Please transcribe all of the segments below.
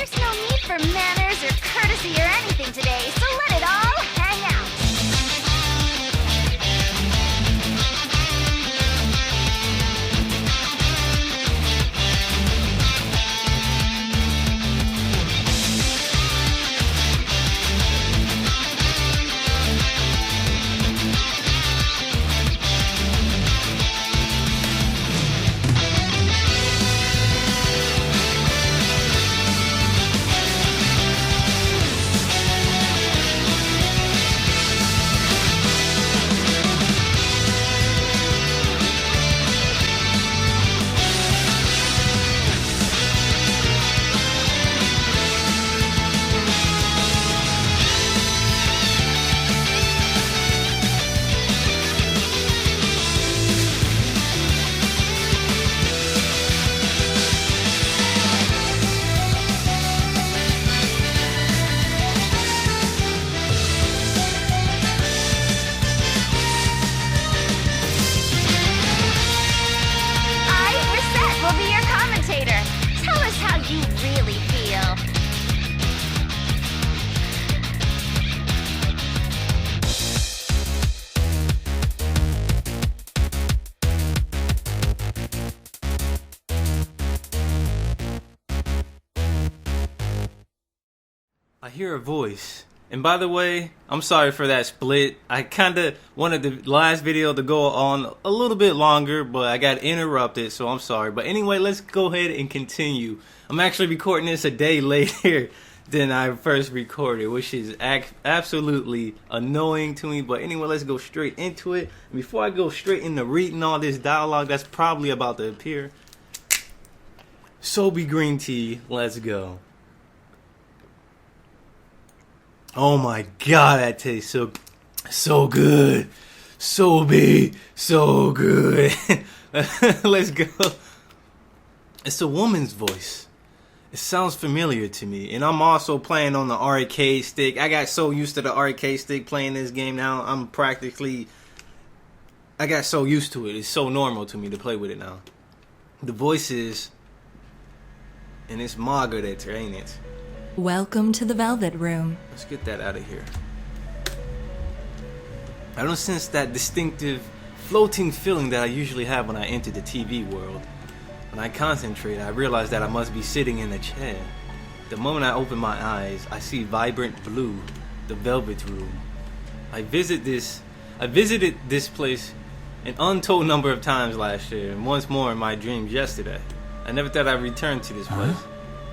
There's no need for manners or courtesy or anything today, so let it all hang out. You really feel. I hear a voice. And by the way, I'm sorry for that split. I kinda wanted the last video to go on a little bit longer, but I got interrupted, so I'm sorry. But anyway, let's go ahead and continue. I'm actually recording this a day later than I first recorded, which is absolutely annoying to me. But anyway, let's go straight into it. Before I go straight into reading all this dialogue that's probably about to appear, Sobe green tea, let's go. Oh my god, that tastes so good. Sobe, so good. Let's go. It's a woman's voice. It sounds familiar to me. And I'm also playing on the arcade stick. I got so used to the arcade stick playing this game now. I got so used to it. It's so normal to me to play with it now. The voice is, and it's Margaret, ain't it? Welcome to the Velvet Room. Let's get that out of here. I don't sense that distinctive floating feeling that I usually have when I enter the TV world. When I concentrate, I realize that I must be sitting in a chair. The moment I open my eyes, I see vibrant blue, the Velvet Room. I visited this place an untold number of times last year, and once more in my dreams yesterday. I never thought I'd return to this place.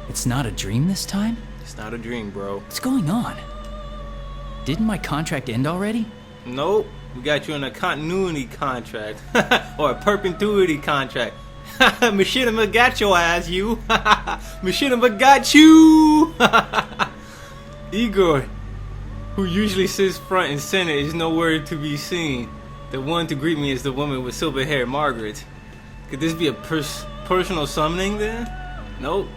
It's not a dream this time? It's not a dream, bro. What's going on? Didn't my contract end already? Nope. We got you in a continuity contract. Or a perpetuity contract. Machinima got your ass, you. Machinima got you. Igor, who usually sits front and center, is nowhere to be seen. The one to greet me is the woman with silver hair, Margaret. Could this be a personal summoning there? Nope.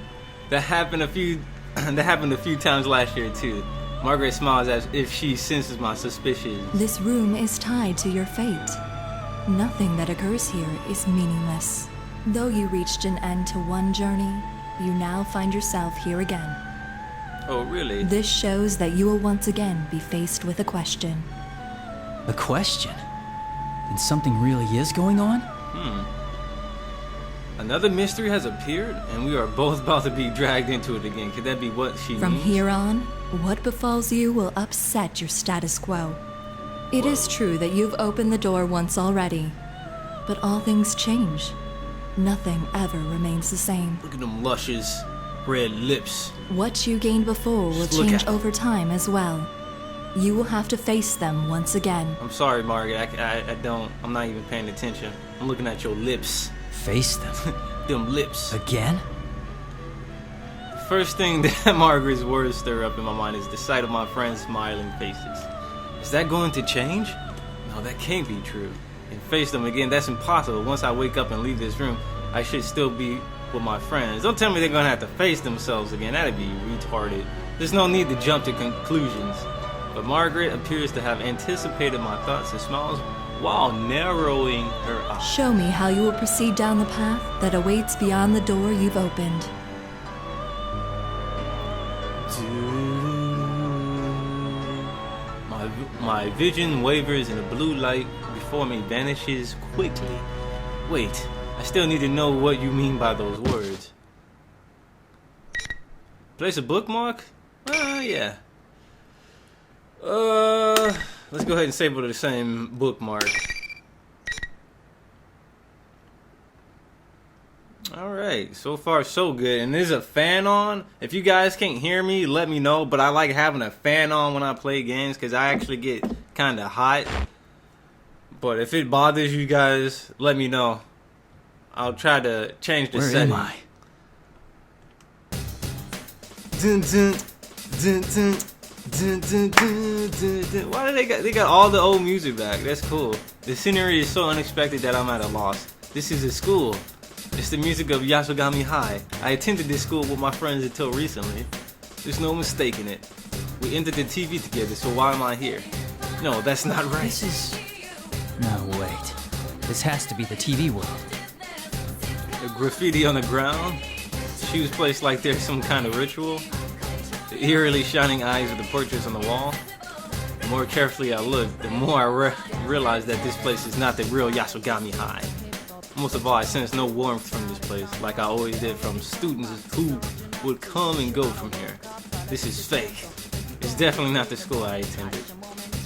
That happened a few times last year too. Margaret smiles as if she senses my suspicions. This room is tied to your fate. Nothing that occurs here is meaningless. Though you reached an end to one journey, you now find yourself here again. Oh, really? This shows that you will once again be faced with a question. A question? And something really is going on? Another mystery has appeared, and we are both about to be dragged into it again. Could that be what she From means? here on, what befalls you will upset your status quo. It is true that you've opened the door once already, but all things change. Nothing ever remains the same. Look at them luscious red lips. What you gained before will Just look change at over time as well. You will have to face them once again. I'm sorry, Margaret. I'm not even paying attention. I'm looking at your lips. Face them. Them lips. Again? First thing that Margaret's words stir up in my mind is the sight of my friends' smiling faces. Is that going to change? No, that can't be true. And face them again, that's impossible. Once I wake up and leave this room, I should still be with my friends. Don't tell me they're gonna have to face themselves again. That'd be retarded. There's no need to jump to conclusions. But Margaret appears to have anticipated my thoughts and smiles while narrowing her eyes. Show me how you will proceed down the path that awaits beyond the door you've opened. My vision wavers and the blue light before me vanishes quickly. Wait, I still need to know what you mean by those words. Place a bookmark? Yeah. Let's go ahead and save it to the same bookmark. Alright, so far so good. And there's a fan on. If you guys can't hear me, let me know. But I like having a fan on when I play games because I actually get kind of hot. But if it bothers you guys, let me know. I'll try to change the setting. Where am I? Dun, dun, dun, dun, dun, dun, dun, dun, dun. Why do they got all the old music back? That's cool. The scenery is so unexpected that I'm at a loss. This is a school. It's the music of Yasogami High. I attended this school with my friends until recently. There's no mistaking it. We entered the TV together, so why am I here? No, that's not right. This is... No, wait. This has to be the TV world. The graffiti on the ground. Shoes placed like there's some kind of ritual. The eerily shining eyes of the portraits on the wall. The more carefully I look, the more I realize that this place is not the real Yasogami High. Most of all, I sense no warmth from this place, like I always did from students who would come and go from here. This is fake. It's definitely not the school I attended.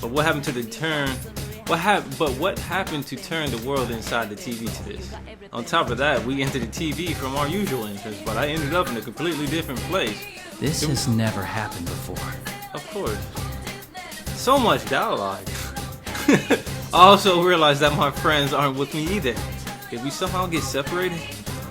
But what happened to what happened to turn the world inside the TV to this? On top of that, we entered the TV from our usual entrance, but I ended up in a completely different place. This has never happened before. Of course. So much dialogue. I also realized that my friends aren't with me either. Did we somehow get separated?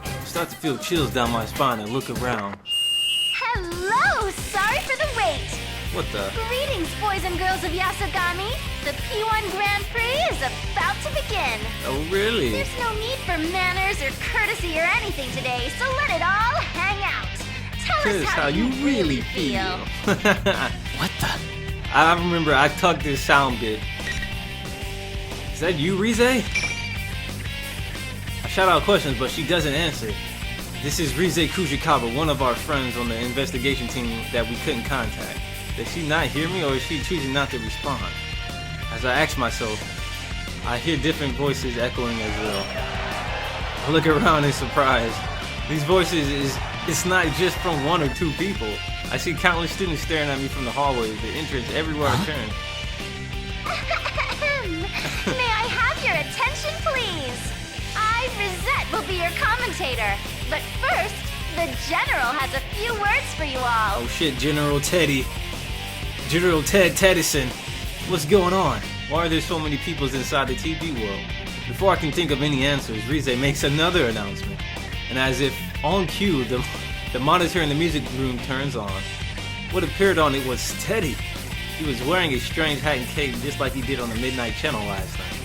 I start to feel chills down my spine and look around. Hello! Sorry for the wait! What the? Greetings, boys and girls of Yasogami! The P1 Grand Prix is about to begin! Oh, really? There's no need for manners or courtesy or anything today, so let it all hang out! Tell us how you really feel! What the? I remember I tucked this sound bit. Is that you, Rize? I shout out questions, but she doesn't answer. This is Rize Kujikawa, one of our friends on the investigation team that we couldn't contact. Does she not hear me, or is she choosing not to respond? As I ask myself, I hear different voices echoing as well. I look around in surprise. These voices it's not just from one or two people. I see countless students staring at me from the hallways, the entrance, everywhere I turn. May I have your attention, please? I, Rizette, will be your commentator. But first, the General has a few words for you all. Oh shit, General Teddy. General Ted Teddyson. What's going on? Why are there so many peoples inside the TV world? Before I can think of any answers, Rize makes another announcement. And as if on cue, the monitor in the music room turns on. What appeared on it was Teddy. He was wearing a strange hat and cape just like he did on the Midnight Channel last night.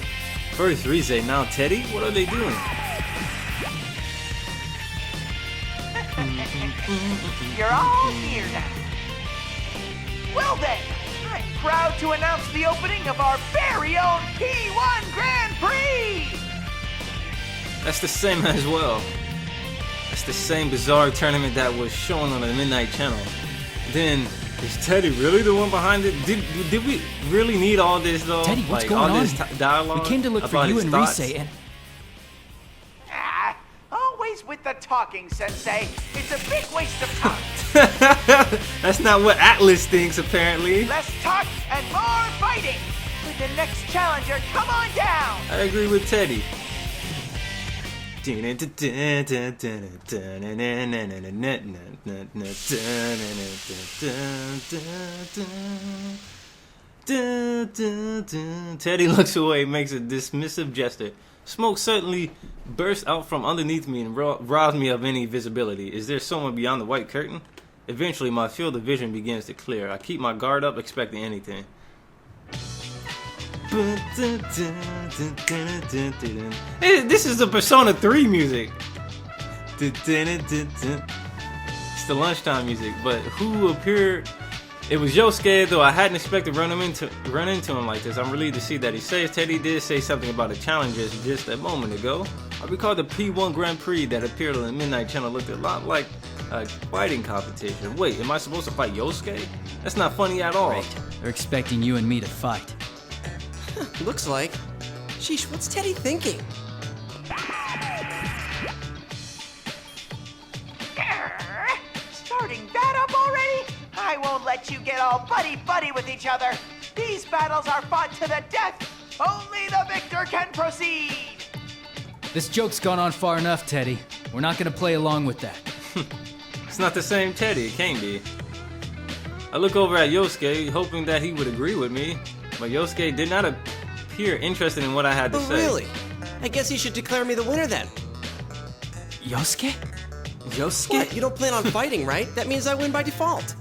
First Rize, now Teddy? What are they doing? You're all here now. Well then, I'm proud to announce the opening of our very own P1 Grand Prix! That's the same as well. That's the same bizarre tournament that was shown on the Midnight Channel. Then, is Teddy really the one behind it? Did we really need all this though? Teddy, what's like, going all on? This dialogue We came to look for about you his and thoughts? Rise and... Always with the talking, Sensei. It's a big waste of time. That's not what Atlas thinks, apparently. Less talk and more fighting. With the next challenger, come on down. I agree with Teddy. Teddy looks away, makes a dismissive gesture. Smoke suddenly bursts out from underneath me and robs me of any visibility. Is there someone beyond the white curtain? Eventually, my field of vision begins to clear. I keep my guard up, expecting anything. Hey, this is the Persona 3 music. It's the lunchtime music, but who appeared? It was Yosuke, though I hadn't expected to run into him like this. I'm relieved to see that he saves. Teddy did say something about the challenges just a moment ago. I recall the P1 Grand Prix that appeared on the Midnight Channel looked a lot like A fighting competition. Wait, am I supposed to fight Yosuke? That's not funny at all. Great. They're expecting you and me to fight. Looks like. Sheesh, what's Teddy thinking? Starting that up already? I won't let you get all buddy-buddy with each other. These battles are fought to the death. Only the victor can proceed. This joke's gone on far enough, Teddy. We're not gonna play along with that. It's not the same Teddy, it can't be. I look over at Yosuke, hoping that he would agree with me, but Yosuke did not appear interested in what I had to Oh, say. really? I guess you should declare me the winner then. Yosuke? Yosuke? What? You don't plan on fighting, right? That means I win by default.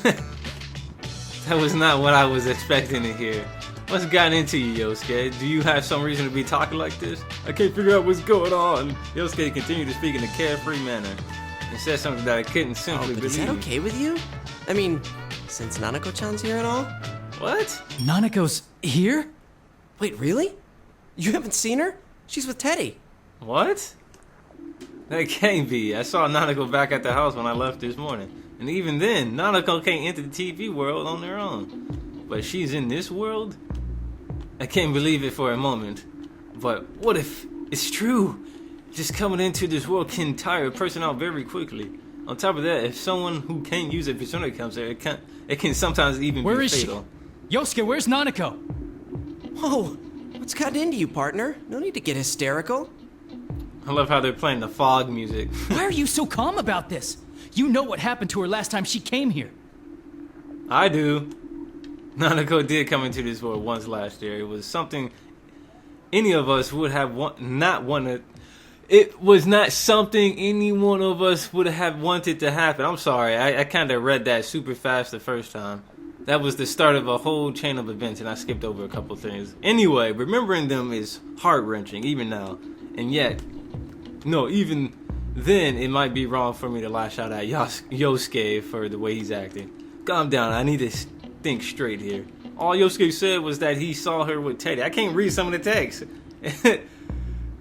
That was not what I was expecting to hear. What's gotten into you, Yosuke? Do you have some reason to be talking like this? I can't figure out what's going on. Yosuke continued to speak in a carefree manner and said something that I couldn't simply But believe. is that okay with you? I mean, since Nanako-chan's here and all? What? Nanako's here? Wait, really? You haven't seen her? She's with Teddy. What? That can't be. I saw Nanako back at the house when I left this morning. And even then, Nanako can't enter the TV world on her own. But she's in this world? I can't believe it for a moment. But what if it's true? Just coming into this world can tire a person out very quickly. On top of that, if someone who can't use a persona comes there, it can sometimes even Where be is fatal. she? Yosuke, where's Nanako? Whoa, what's gotten into you, partner? No need to get hysterical. I love how they're playing the fog music. Why are you so calm about this? You know what happened to her last time she came here. I do. Nanako did come into this world once last year. It was something any of us would have not wanted. It was not something any one of us would have wanted to happen. I'm sorry, I kind of read that super fast the first time. That was the start of a whole chain of events, and I skipped over a couple things. Anyway, remembering them is heart-wrenching, even now. And yet, no, even then, it might be wrong for me to lash out at Yosuke for the way he's acting. Calm down, I need to think straight here. All Yosuke said was that he saw her with Teddy. I can't read some of the text.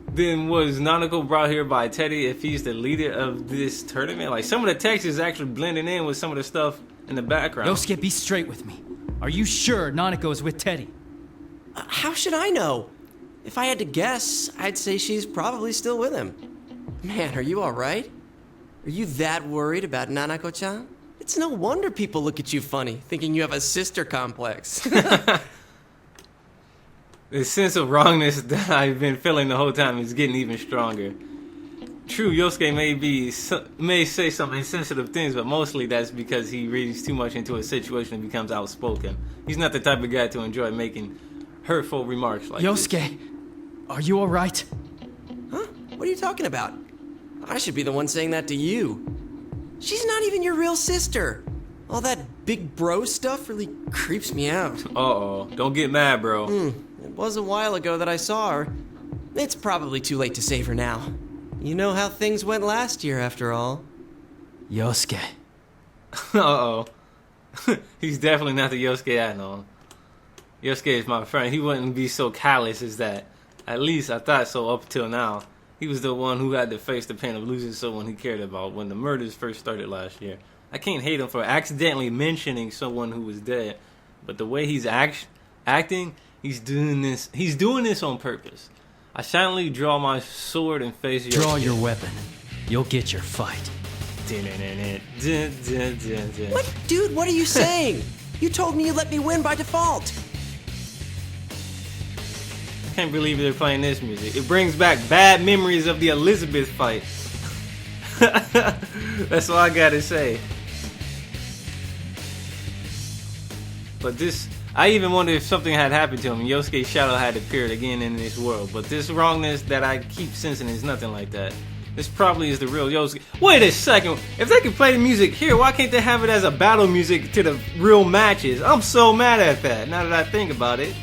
Then was Nanako brought here by Teddy if he's the leader of this tournament? Like, some of the text is actually blending in with some of the stuff in the background. Yosuke, be straight with me. Are you sure Nanako is with Teddy? How should I know? If I had to guess, I'd say she's probably still with him. Man, are you alright? Are you that worried about Nanako-chan? It's no wonder people look at you funny, thinking you have a sister complex. The sense of wrongness that I've been feeling the whole time is getting even stronger. True, Yosuke may say some insensitive things, but mostly that's because he reads too much into a situation and becomes outspoken. He's not the type of guy to enjoy making hurtful remarks like Yosuke, this. are you alright? Huh? What are you talking about? I should be the one saying that to you. She's not even your real sister. All that big bro stuff really creeps me out. Uh-oh, don't get mad, bro. It was a while ago that I saw her. It's probably too late to save her now. You know how things went last year, after all. Yosuke. Uh-oh. He's definitely not the Yosuke I know. Yosuke is my friend. He wouldn't be so callous as that. At least I thought so up till now. He was the one who had to face the pain of losing someone he cared about when the murders first started last year. I can't hate him for accidentally mentioning someone who was dead, but the way he's acting, he's doing this on purpose. I silently draw my sword and face Yosuke. Draw your weapon. You'll get your fight. What? Dude, what are you saying? You told me you let me win by default. I can't believe they're playing this music. It brings back bad memories of the Elizabeth fight. That's all I gotta say. But this, I even wonder if something had happened to him and Yosuke's shadow had appeared again in this world. But this wrongness that I keep sensing is nothing like that. This probably is the real Yosuke. Wait a second. If they can play the music here, why can't they have it as a battle music to the real matches? I'm so mad at that, now that I think about it.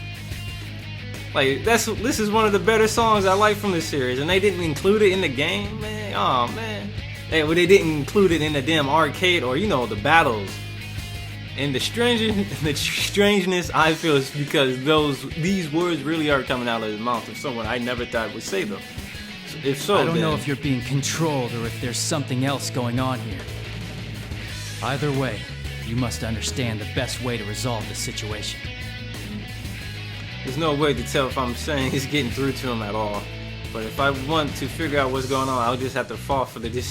Like, this is one of the better songs I like from the series, and they didn't include it in the game, man. Oh man, they didn't include it in the damn arcade or the battles. And the strangeness I feel is because these words really are coming out of the mouth of someone I never thought would say them. So If so, I don't know then- if you're being controlled or if there's something else going on here. Either way, you must understand the best way to resolve the situation. There's no way to tell if I'm saying he's getting through to him at all. But if I want to figure out what's going on, I'll just have to fall for the trap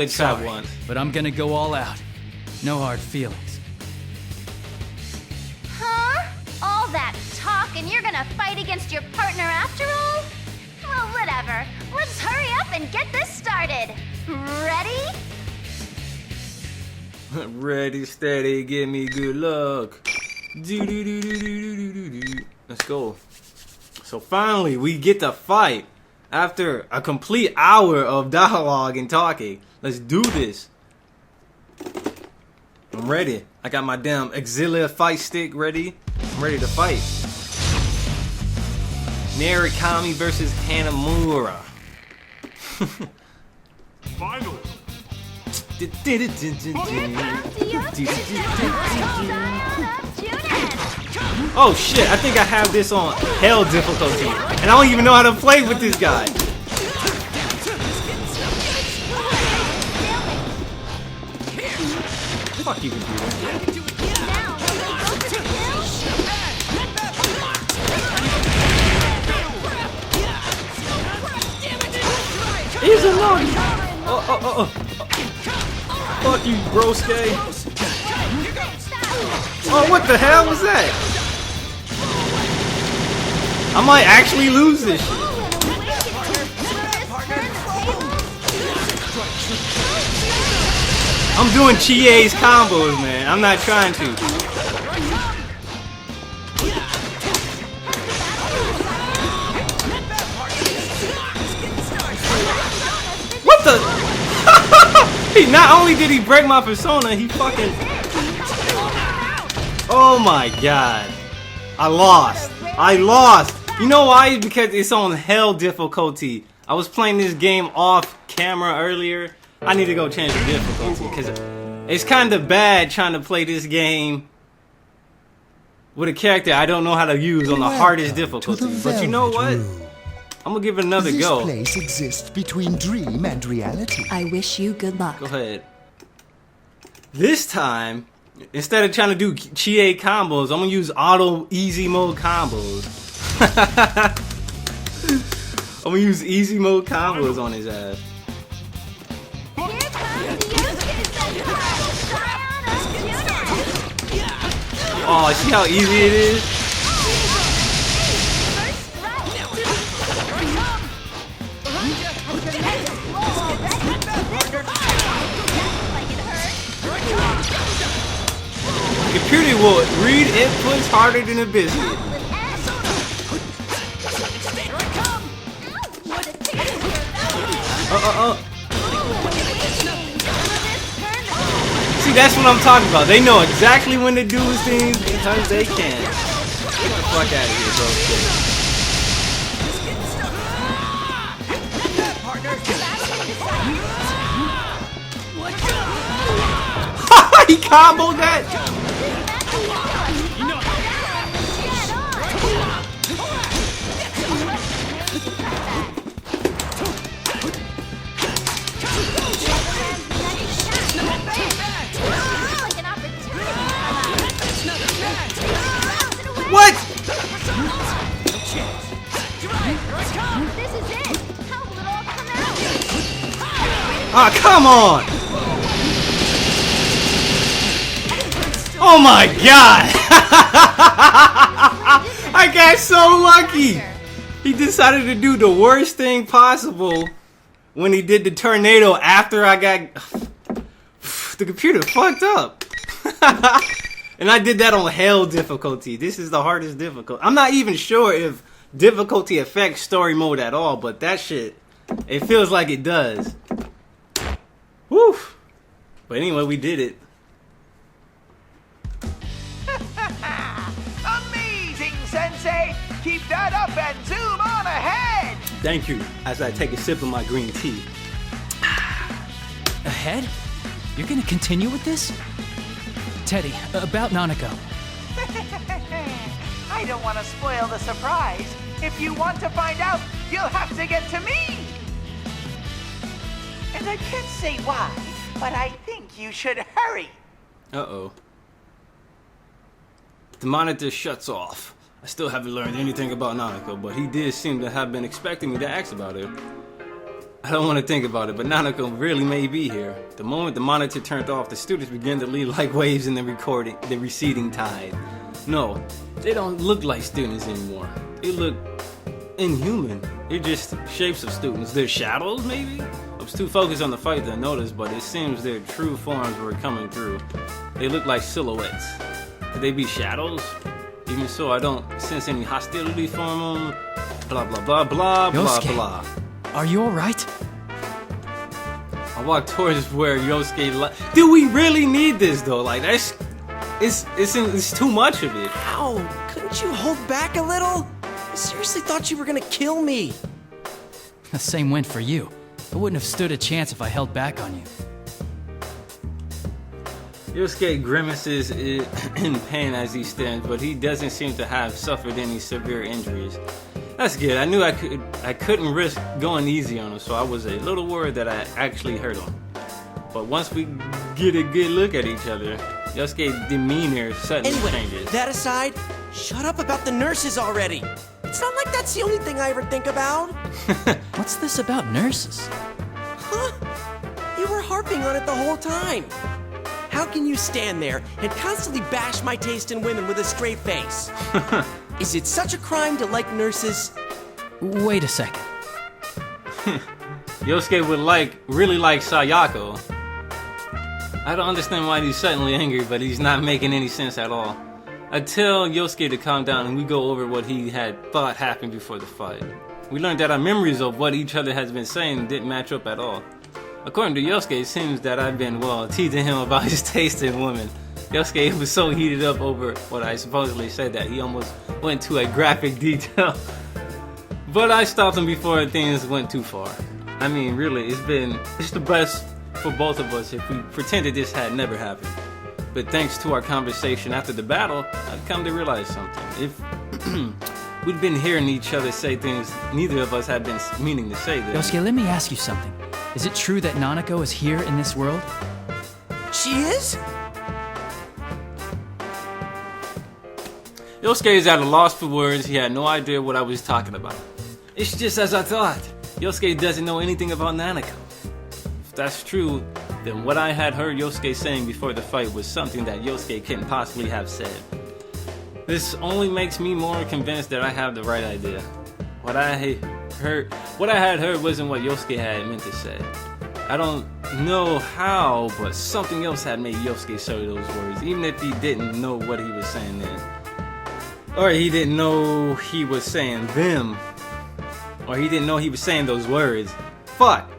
Sorry, once. but I'm gonna go all out. No hard feelings. Huh? All that talk and you're gonna fight against your partner after all? Well, whatever. Let's hurry up and get this started. Ready? Ready, steady, give me good luck. Let's go. So finally, we get to fight after a complete hour of dialogue and talking. Let's do this. I'm ready. I got my damn Auxilia fight stick ready. I'm ready to fight. Narukami versus Hanamura. Finally. Oh shit, I think I have this on hell difficulty. And I don't even know how to play with this guy. Fuck you, computer. He's a naughty. Oh. Fuck you, broske. Oh, what the hell was that? I might actually lose this shit. I'm doing Chie's combos, man. I'm not trying to. What the? He not only did he break my persona, he fucking. Oh my god. I lost. You know why? Because it's on hell difficulty. I was playing this game off camera earlier. I need to go change the difficulty because it's kind of bad trying to play this game with a character I don't know how to use on the hardest difficulty. But you know what? I'm gonna give it another go. This place exists between dream and reality. I wish you good luck. Go ahead. This time, instead of trying to do Chie combos, I'm gonna use auto easy mode combos. I'm gonna use easy mode combos on his ass. Oh, see how easy it is? The computer will read inputs harder than a biscuit. See, that's what I'm talking about. They know exactly when to do things because they can. Get the fuck out of here, bro. He comboed that. What? This is it. How will it all come out? Ah, come on! Oh my god! I got so lucky! He decided to do the worst thing possible when he did the tornado after I got... The computer fucked up. And I did that on hell difficulty. This is the hardest difficulty. I'm not even sure if difficulty affects story mode at all, but that shit, it feels like it does. Woo! But anyway, we did it. Amazing, Sensei! Keep that up and zoom on ahead! Thank you, as I take a sip of my green tea. Ahead? You're gonna continue with this? Teddy, about Nanako. I don't want to spoil the surprise. If you want to find out, you'll have to get to me. And I can't say why, but I think you should hurry. Uh-oh. The monitor shuts off. I still haven't learned anything about Nanako, but he did seem to have been expecting me to ask about it. I don't want to think about it, but Nanako really may be here. The moment the monitor turned off, the students began to leave like waves in the receding tide. No, they don't look like students anymore. They look inhuman. They're just shapes of students. They're shadows, maybe? I was too focused on the fight to notice, but it seems their true forms were coming through. They look like silhouettes. Could they be shadows? Even so, I don't sense any hostility from them. Blah, blah, blah, blah, blah, blah. Are you alright? I walk towards where Yosuke... Do we really need this, though? Like, that's... It's too much of it. Ow! Couldn't you hold back a little? I seriously thought you were gonna kill me. The same went for you. I wouldn't have stood a chance if I held back on you. Yosuke grimaces in pain as he stands, but he doesn't seem to have suffered any severe injuries. That's good. I knew I couldn't risk going easy on him, so I was a little worried that I actually hurt him. But once we get a good look at each other, Yosuke's demeanor suddenly changes. That aside, shut up about the nurses already. It's not like that's the only thing I ever think about. What's this about nurses? Huh? You were harping on it the whole time. How can you stand there and constantly bash my taste in women with a straight face? Is it such a crime to like nurses? Wait a second. Yosuke would really like Sayako. I don't understand why he's suddenly angry, but he's not making any sense at all. I tell Yosuke to calm down and we go over what he had thought happened before the fight. We learned that our memories of what each other has been saying didn't match up at all. According to Yosuke, it seems that I've been, teasing him about his taste in women. Yosuke was so heated up over what I supposedly said that he almost went to a graphic detail. But I stopped him before things went too far. I mean, really, it's the best for both of us if we pretended this had never happened. But thanks to our conversation after the battle, I've come to realize something. If we'd been hearing each other say things neither of us had been meaning to say, then... Yosuke, let me ask you something. Is it true that Nanako is here in this world? She is? Yosuke is at a loss for words. He had no idea what I was talking about. It's just as I thought. Yosuke doesn't know anything about Nanako. If that's true, then what I had heard Yosuke saying before the fight was something that Yosuke couldn't possibly have said. This only makes me more convinced that I have the right idea. What I had heard wasn't what Yosuke had meant to say. I don't know how, but something else had made Yosuke say those words, even if he didn't know what he was saying then. Or he didn't know he was saying them. Or he didn't know he was saying those words. Fuck!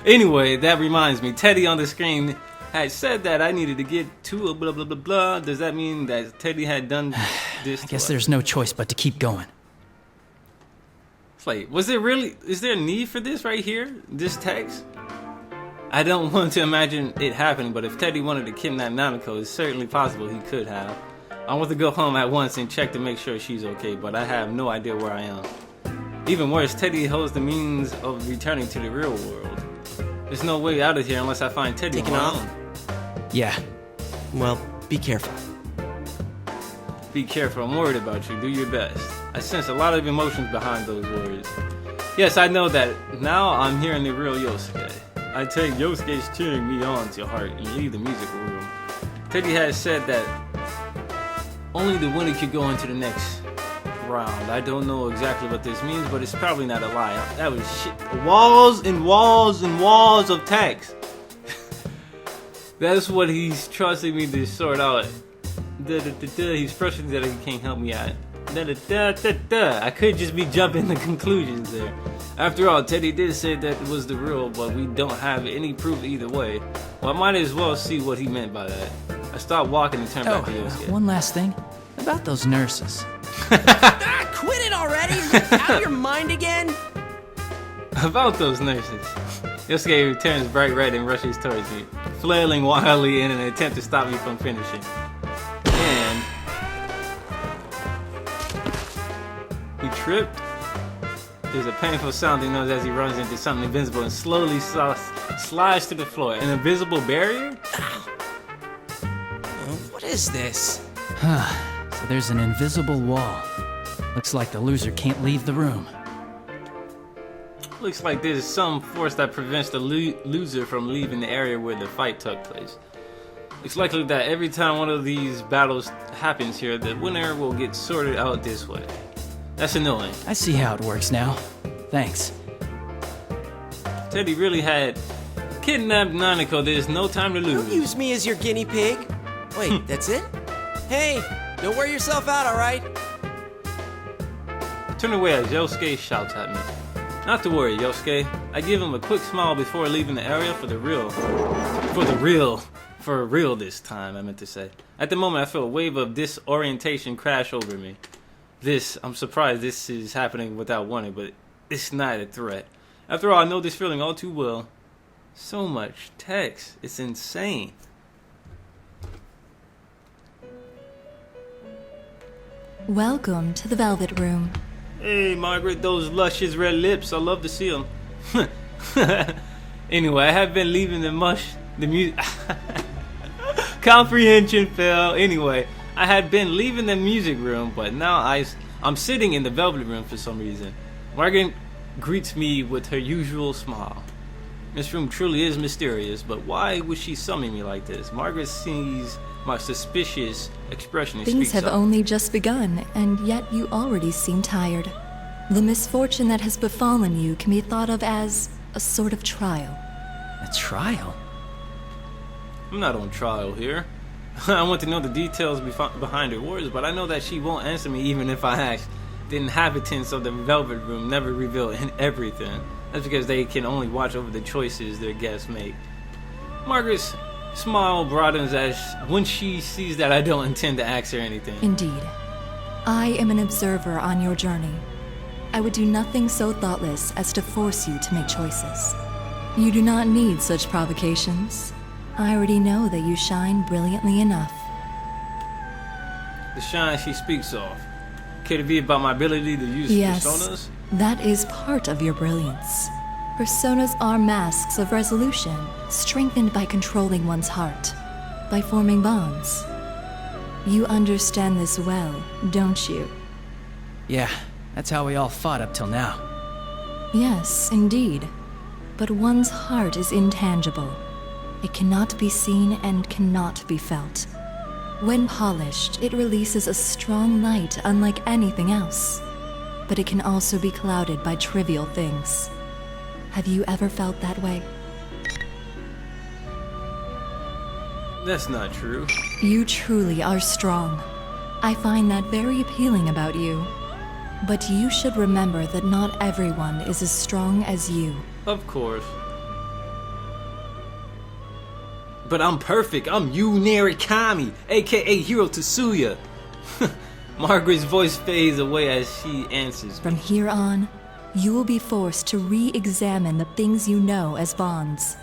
Anyway, that reminds me, Teddy on the screen had said that I needed to get to a blah blah blah blah. Does that mean that Teddy had done this? I guess there's no choice but to keep going. Wait, is there a need for this right here? This text? I don't want to imagine it happening, but if Teddy wanted to kidnap Nanako, it's certainly possible he could have. I want to go home at once and check to make sure she's okay, but I have no idea where I am. Even worse, Teddy holds the means of returning to the real world. There's no way out of here unless I find Teddy on my own. Yeah. Well, be careful. Be careful, I'm worried about you. Do your best. I sense a lot of emotions behind those words. Yes, I know that. Now I'm hearing the real Yosuke. I take Yosuke's cheering me on to heart and leave the music room. Teddy has said that only the winner could go into the next round. I don't know exactly what this means, but it's probably not a lie. That was shit. Walls and walls and walls of text. That's what he's trusting me to sort out. He's frustrated that he can't help me out. I could just be jumping to conclusions there. After all, Teddy did say that it was the real, but we don't have any proof either way. Well, I might as well see what he meant by that. I stopped walking and turned back to Yosuke. One last thing. About those nurses. Quit it already! You're out of your mind again? About those nurses. Yosuke turns bright red and rushes towards me, flailing wildly in an attempt to stop me from finishing. And he tripped. There's a painful sound he knows as he runs into something invisible and slowly slides to the floor. An invisible barrier? What is this? So there's an invisible wall. Looks like the loser can't leave the room. Looks like there's some force that prevents the loser from leaving the area where the fight took place. It's likely that every time one of these battles happens here, the winner will get sorted out this way. That's annoying. I see how it works now. Thanks. Teddy really had kidnapped Nanako. There's no time to lose. Don't use me as your guinea pig. Wait, that's it? Hey, don't wear yourself out, alright? Turn away as Yosuke shouts at me. Not to worry, Yosuke. I give him a quick smile before leaving the area for real this time, I meant to say. At the moment, I feel a wave of disorientation crash over me. I'm surprised this is happening without warning, but it's not a threat. After all, I know this feeling all too well. So much text. It's insane. Welcome to the Velvet Room. Hey, Margaret, those luscious red lips. I love to see them. Anyway, I have been leaving the music. Comprehension fell. Anyway, I had been leaving the music room, but now I'm sitting in the Velvet Room for some reason. Margaret greets me with her usual smile. This room truly is mysterious, but why would she summon me like this? Margaret sees my suspicious expression and Things speaks have up. only just begun, and yet you already seem tired. The misfortune that has befallen you can be thought of as a sort of trial. A trial? I'm not on trial here. I want to know the details behind her words, but I know that she won't answer me even if I ask. The inhabitants of the Velvet Room never reveal everything. That's because they can only watch over the choices their guests make. Margaret's smile broadens as when she sees that I don't intend to ask her anything. Indeed. I am an observer on your journey. I would do nothing so thoughtless as to force you to make choices. You do not need such provocations. I already know that you shine brilliantly enough. The shine she speaks of. Could it be about my ability to use Yes, personas? that is part of your brilliance. Personas are masks of resolution, strengthened by controlling one's heart, by forming bonds. You understand this well, don't you? Yeah, that's how we all fought up till now. Yes, indeed. But one's heart is intangible. It cannot be seen and cannot be felt. When polished, it releases a strong light unlike anything else. But it can also be clouded by trivial things. Have you ever felt that way? That's not true. You truly are strong. I find that very appealing about you. But you should remember that not everyone is as strong as you. Of course. But I'm perfect. I'm Narukami, aka Hiro Tatsuya. Margaret's voice fades away as she answers. From here on, you will be forced to re-examine the things you know as bonds.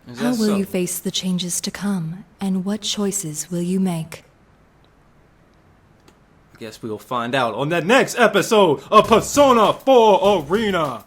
Is How that will so? you face the changes to come, and what choices will you make? I guess we'll find out on the next episode of Persona 4 Arena.